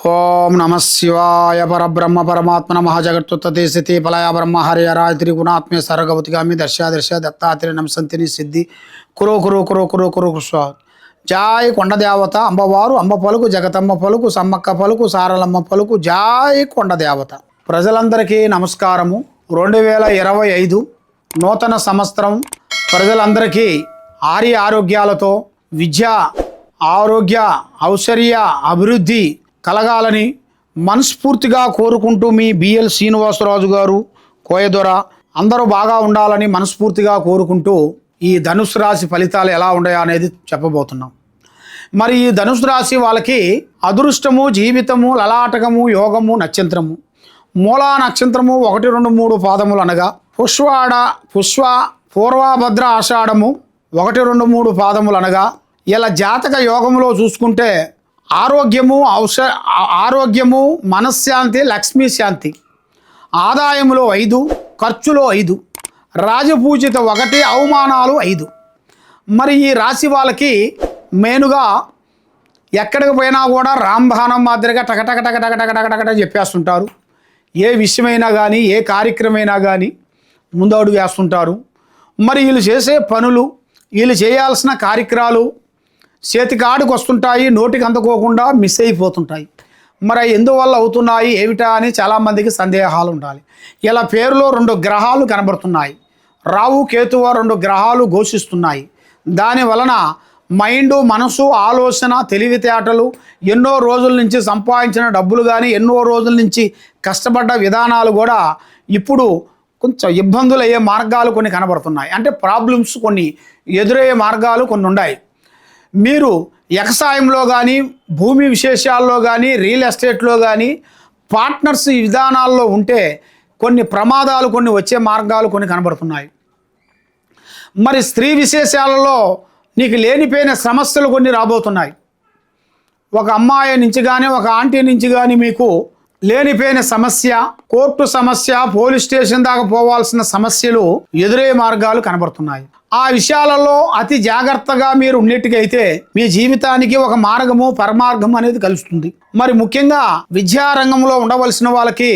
ఓం నమ శివాయ పరబ్రహ్మ పరమాత్మన మహాజగత్తుత్తే స్థితి ఫలయ బ్రహ్మ హరి హరాయ త్రిగుణాత్మే సర్గవతిగామి దర్శ దత్తాత్రేయ నమసంతిని సిద్ధి కురో కురో కురో కురో కురో కుస్వా. జాయ్ కొండదేవత అంబవారు అంబ పలుకు జగతమ్మ పలుకు సమ్మక్క పలుకు సారలమ్మ పలుకు జాయ్ కొండదేవత. ప్రజలందరికీ నమస్కారము. 2025 నూతన సంవత్సరం ప్రజలందరికీ ఆరోగ్యాలతో విద్య ఆరోగ్య ఐశ్వర్య అభివృద్ధి కలగాలని మనస్ఫూర్తిగా కోరుకుంటూ మీ బిఎల్ శ్రీనివాసరాజు గారు కోయదొర అందరూ బాగా ఉండాలని మనస్ఫూర్తిగా కోరుకుంటూ ఈ ధనుసు రాశి ఫలితాలు ఎలా ఉన్నాయో అనేది చెప్పబోతున్నాం. మరి ఈ ధనుసు రాశి వాళ్ళకి అదృష్టము జీవితము లలాటకము యోగము నక్షత్రము మూలా నక్షత్రము 1 2 3 పాదములు అనగా పుష్ప పూర్వభద్ర ఆషాఢము 1 2 3 పాదములు అనగా ఇలా జాతక యోగములో చూసుకుంటే ఆరోగ్యము మనశ్శాంతి లక్ష్మీ శాంతి ఆదాయములో 5 ఖర్చులో 5 రాజపూజిత 1 అవమానాలు 5. మరి ఈ రాశి వాళ్ళకి మెయిన్గా ఎక్కడికి పోయినా కూడా రాంబాణం మాదిరిగా టకటక టకటక టకటక టకట చెప్పేస్తుంటారు. ఏ విషయమైనా కానీ ఏ కార్యక్రమైనా కానీ ముందు అడుగు వేస్తుంటారు. మరి వీళ్ళు చేసే పనులు వీళ్ళు చేయాల్సిన కార్యక్రమాలు చేతికాడికి వస్తుంటాయి, నోటికి అందుకోకుండా మిస్ అయిపోతుంటాయి. మరి ఎందువల్ల అవుతున్నాయి ఏమిటా అని చాలామందికి సందేహాలు ఉండాలి. ఇలా పేరులో 2 గ్రహాలు కనబడుతున్నాయి. రావు కేతువు 2 గ్రహాలు ఘోషిస్తున్నాయి. దాని వలన మైండు మనసు ఆలోచన తెలివితేటలు ఎన్నో రోజుల నుంచి సంపాదించిన డబ్బులు కానీ ఎన్నో రోజుల నుంచి కష్టపడ్డ విధానాలు కూడా ఇప్పుడు కొంచెం ఇబ్బందులు అయ్యే మార్గాలు కొన్ని కనబడుతున్నాయి. అంటే ప్రాబ్లమ్స్ కొన్ని ఎదురయ్యే మార్గాలు కొన్ని ఉన్నాయి. మీరు వ్యవసాయంలో కానీ భూమి విశేషాల్లో కానీ రియల్ ఎస్టేట్లో కానీ పార్ట్నర్స్ విధానాల్లో ఉంటే కొన్ని ప్రమాదాలు కొన్ని వచ్చే మార్గాలు కొన్ని కనబడుతున్నాయి. మరి స్త్రీ విశేషాలలో నీకు లేనిపోయిన సమస్యలు కొన్ని రాబోతున్నాయి. ఒక అమ్మాయి నుంచి కానీ ఒక ఆంటీ నుంచి కానీ మీకు లేనిపోయిన సమస్య, కోర్టు సమస్య, పోలీస్ స్టేషన్ దాకా పోవాల్సిన సమస్యలు ఎదురయ్యే మార్గాలు కనబడుతున్నాయి. ఆ విషయాలలో అతి జాగ్రత్తగా మీరు ఉన్నట్టుగైతే మీ జీవితానికి ఒక మార్గము పరమార్గం అనేది కలుస్తుంది. మరి ముఖ్యంగా విద్యారంగంలో ఉండవలసిన వాళ్ళకి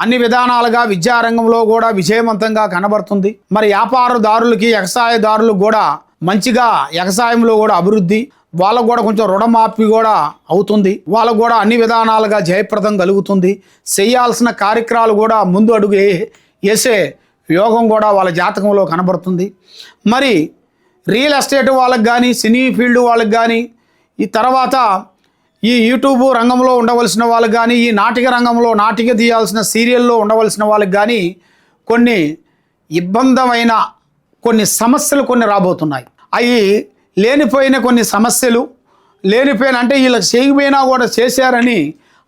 అన్ని విధానాలుగా విద్యారంగంలో కూడా విజయవంతంగా కనబడుతుంది. మరి వ్యాపారదారులకి వ్యవసాయదారులకు కూడా మంచిగా వ్యవసాయంలో కూడా అభివృద్ధి, వాళ్ళకు కూడా కొంచెం రుణమాఫీ కూడా అవుతుంది. వాళ్ళకు కూడా అన్ని విధానాలుగా జయప్రదం కలుగుతుంది. చేయాల్సిన కార్యక్రమాలు కూడా ముందు అడుగు వేసే యోగం కూడా వాళ్ళ జాతకంలో కనబడుతుంది. మరి రియల్ ఎస్టేట్ వాళ్ళకి కానీ సినీ ఫీల్డ్ వాళ్ళకి కానీ ఈ తర్వాత ఈ యూట్యూబ్ రంగంలో ఉండవలసిన వాళ్ళకి కానీ ఈ నాటక రంగంలో నాటిక తీయాల్సిన సీరియల్లో ఉండవలసిన వాళ్ళకి కానీ కొన్ని ఇబ్బందమైన కొన్ని సమస్యలు కొన్ని రాబోతున్నాయి. అవి లేనిపోయిన కొన్ని సమస్యలు లేనిపోయిన అంటే వీళ్ళకి చేయకపోయినా కూడా చేశారని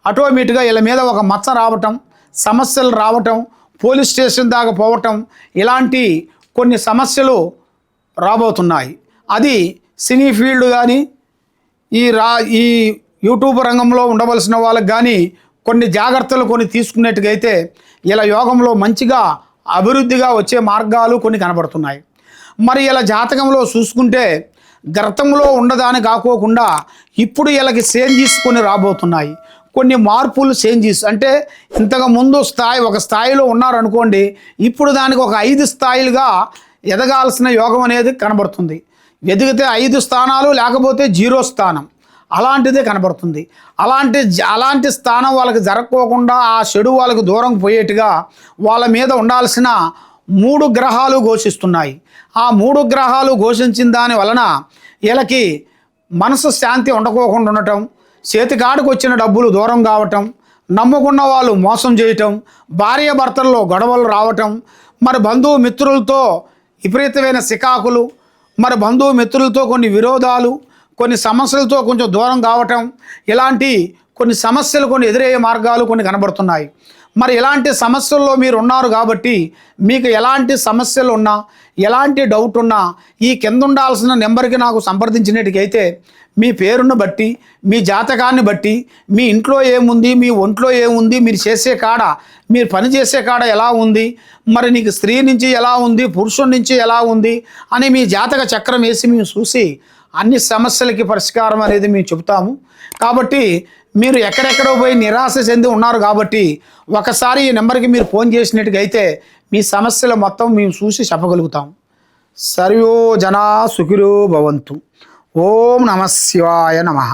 ఆటోమేటిక్గా వీళ్ళ మీద ఒక మచ్చ రావటం, సమస్యలు రావటం, పోలీస్ స్టేషన్ దాకా పోవటం ఇలాంటి కొన్ని సమస్యలు రాబోతున్నాయి. అది సినీ ఫీల్డ్ కానీ ఈ యూట్యూబ్ రంగంలో ఉండవలసిన వాళ్ళకి కానీ కొన్ని జాగ్రత్తలు కొన్ని తీసుకున్నట్టుగైతే ఇలా యోగంలో మంచిగా అభివృద్ధిగా వచ్చే మార్గాలు కొన్ని కనబడుతున్నాయి. మరి ఇలా జాతకంలో చూసుకుంటే గతంలో ఉండదాని కాకోకుండా ఇప్పుడు వీళ్ళకి చేంజెస్ కొన్ని రాబోతున్నాయి. కొన్ని మార్పులు చేంజెస్ అంటే ఇంతకు ముందు ఒక స్థాయిలో ఉన్నారనుకోండి, ఇప్పుడు దానికి ఒక 5 స్థాయిలుగా ఎదగాల్సిన యోగం అనేది కనబడుతుంది. ఎదిగితే 5 స్థానాలు లేకపోతే 0 స్థానం అలాంటిదే కనబడుతుంది. అలాంటి స్థానం వాళ్ళకి జరగకోకుండా ఆ చెడు వాళ్ళకి దూరం పోయేట్టుగా వాళ్ళ మీద ఉండాల్సిన 3 గ్రహాలు ఘోషిస్తున్నాయి. ఆ 3 గ్రహాలు ఘోషించిన దాని వలన వీళ్ళకి మనసు శాంతి ఉండకోకుండా ఉండటం, చేతికాడికి వచ్చిన డబ్బులు దూరం కావటం, నమ్ముకున్న వాళ్ళు మోసం చేయటం, భార్య భర్తల్లో గొడవలు రావటం, మరి బంధుమిత్రులతో విపరీతమైన సికాకులు, మరి బంధుమిత్రులతో కొన్ని విరోధాలు, కొన్ని సమస్యలతో కొంచెం దూరం కావటం ఇలాంటి కొన్ని సమస్యలు కొన్ని ఎదురయ్యే మార్గాలు కొన్ని కనబడుతున్నాయి. మరి ఇలాంటి సమస్యల్లో మీరు ఉన్నారు కాబట్టి మీకు ఎలాంటి సమస్యలు ఉన్నా ఎలాంటి డౌట్ ఉన్నా ఈ కింద ఉండాల్సిన నెంబర్కి నాకు సంప్రదించినట్టుకైతే మీ పేరును బట్టి మీ జాతకాన్ని బట్టి మీ ఇంట్లో ఏముంది మీ ఒంట్లో ఏముంది మీరు చేసే కాడ మీరు పని చేసే కాడ ఎలా ఉంది మరి నీకు స్త్రీ నుంచి ఎలా ఉంది పురుషుడి నుంచి ఎలా ఉంది అని మీ జాతక చక్రం వేసి మేము చూసి అన్ని సమస్యలకి పరిష్కారం అనేది మేము చెబుతాము. కాబట్టి మీరు ఎక్కడెక్కడో పోయి నిరాశ చెంది ఉన్నారు కాబట్టి ఒకసారి ఈ నెంబర్కి మీరు ఫోన్ చేసినట్టుగా అయితే మీ సమస్యలు మొత్తం మేము చూసి చెప్పగలుగుతాం. సర్వో జనా సుఖినో భవంతు. ఓం నమః శివాయ నమః.